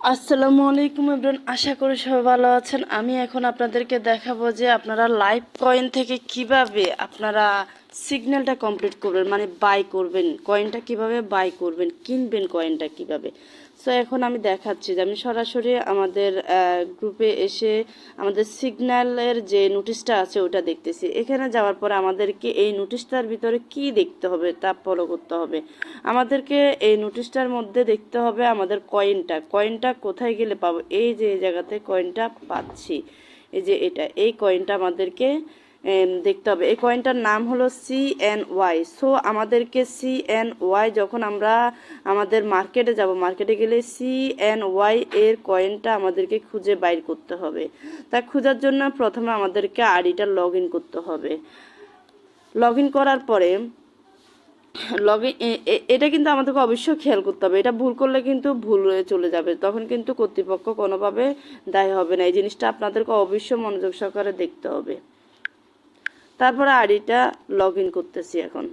আসসালামু আলাইকুম এভরিওয়ান, আশা করি সবাই ভালো আছেন। আমি এখন আপনাদেরকে দেখাবো যে আপনারা লাইভ কয়েন থেকে কিভাবে আপনারা সিগন্যালটা কমপ্লিট করবেন, মানে বাই করবেন কয়েনটা, কিভাবে বাই করবেন, কিনবেন কয়েনটা কিভাবে। সো এখন আমি দেখাচ্ছি যে আমি সরাসরি আমাদের গ্রুপে এসে আমাদের সিগন্যালের যে নোটিশটা আছে ওটা দেখতেছি। এখানে যাওয়ার পরে আমাদেরকে এই নোটিশটার ভিতরে কি দেখতে হবে তা ফলো করতে হবে। আমাদেরকে এই নোটিশটার মধ্যে দেখতে হবে আমাদের কয়েনটা কোথায় গেলে পাবো। এই যে এই জায়গাতে কয়েনটা পাচ্ছি, এই যে এই কয়েনটা আমাদেরকে দেখতে হবে। এই কয়েনটার নাম হলো CNY। সো আমাদেরকে CNY, যখন আমরা আমাদের মার্কেটে যাব, মার্কেটে গেলে CNY এর কয়েনটা আমাদেরকে খুঁজে বাইর করতে হবে। তা খোঁজার জন্য প্রথমে আমাদেরকে আইডিটা লগ ইন করতে হবে। লগ ইন করার পরে এটা কিন্তু আমাদেরকে অবশ্যই খেয়াল করতে হবে। এটা ভুল করলে কিন্তু ভুল হয়ে চলে যাবে, তখন কিন্তু কর্তৃপক্ষ কোনোভাবে দায়ী হবে না। এই জিনিসটা আপনাদেরকে অবশ্যই মনোযোগ সহকারে দেখতে হবে। তারপরে আইডিটা লগ ইন করতেছি। এখন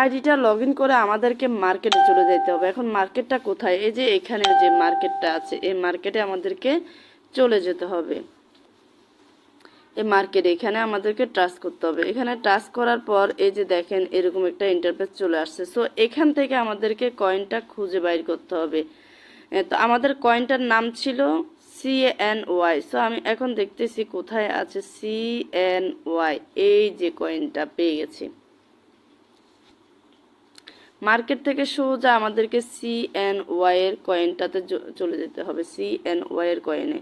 আইডিটা লগ ইন করে আমাদেরকে মার্কেটে চলে যেতে হবে। এখন মার্কেটটা কোথায়? এই যে এখানে যে মার্কেটটা আছে, এই মার্কেটে আমাদেরকে চলে যেতে হবে। এই মার্কেট, এখানে আমাদেরকে টাচ করতে হবে। এখানে টাচ করার পর এই যে দেখেন এরকম একটা ইন্টারফেস চলে আসছে। সো এখান থেকে আমাদেরকে কয়েনটা খুঁজে বাইর করতে হবে। তো আমাদের কয়েনটার নাম ছিল CNY। সো আমি এখন দেখতেছি কোথায় আছে CNY। এই যে কয়েনটা পেয়ে গেছি। মার্কেট থেকে সোজা আমাদেরকে CNY এর কয়েনটাতে চলে যেতে হবে। CNY এর কয়েনে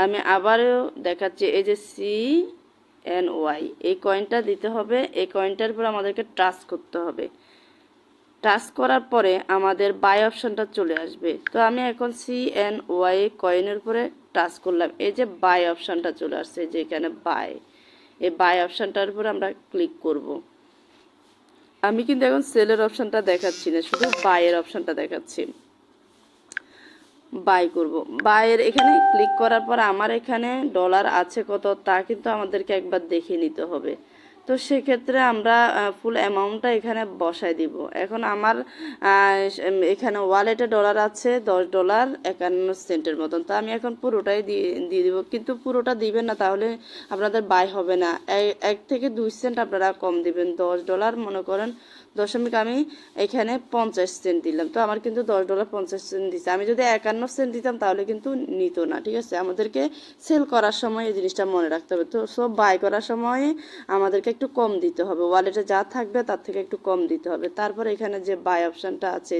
আমি আবারও দেখাচ্ছি, এই যে CNY, এই কয়েনটা দিতে হবে। এই কয়েনটার উপর আমাদেরকে টাচ করতে হবে। টাচ করার পরে আমাদের বাই অপশনটা চলে আসবে। তো আমি এখন CNY কয়েনের উপরে টাচ করলাম। এই যে বাই অপশনটা চলে আসছে, যে এখানে বাই, এই বাই অপশনটার উপরে আমরা ক্লিক করব। আমি কিন্তু এখন সেলের অপশনটা দেখাচ্ছি না, শুধু বাইয়ের অপশনটা দেখাচ্ছি। বাই করব। বাইয়ের এখানে ক্লিক করার পর আমার এখানে ডলার আছে কত তা কিন্তু আমাদেরকে একবার দেখে নিতে হবে। তো সেক্ষেত্রে আমরা ফুল অ্যামাউন্টটা এখানে বসাই দিব। এখন আমার এখানে ওয়ালেটে ডলার আছে $10.51 মতন। তো আমি এখন পুরোটাই দিয়ে দিব, কিন্তু পুরোটা দিবেন না, তাহলে আপনাদের বাই হবে না। 1 থেকে 2 সেন্ট আপনারা কম দিবেন। $10 মনে করেন দশমিক আমি এখানে 50 সেন্ট দিলাম। তো আমার কিন্তু $10.50 দিচ্ছে। আমি যদি 51 সেন্ট দিতাম তাহলে কিন্তু নিত না। ঠিক আছে, আমাদেরকে সেল করার সময় এই জিনিসটা মনে রাখতে হবে। তো সব বাই করার সময় আমাদেরকে একটু কম দিতে হবে, ওয়ালেটে যা থাকবে তার থেকে একটু কম দিতে হবে। তারপর এখানে যে বাই অপশানটা আছে,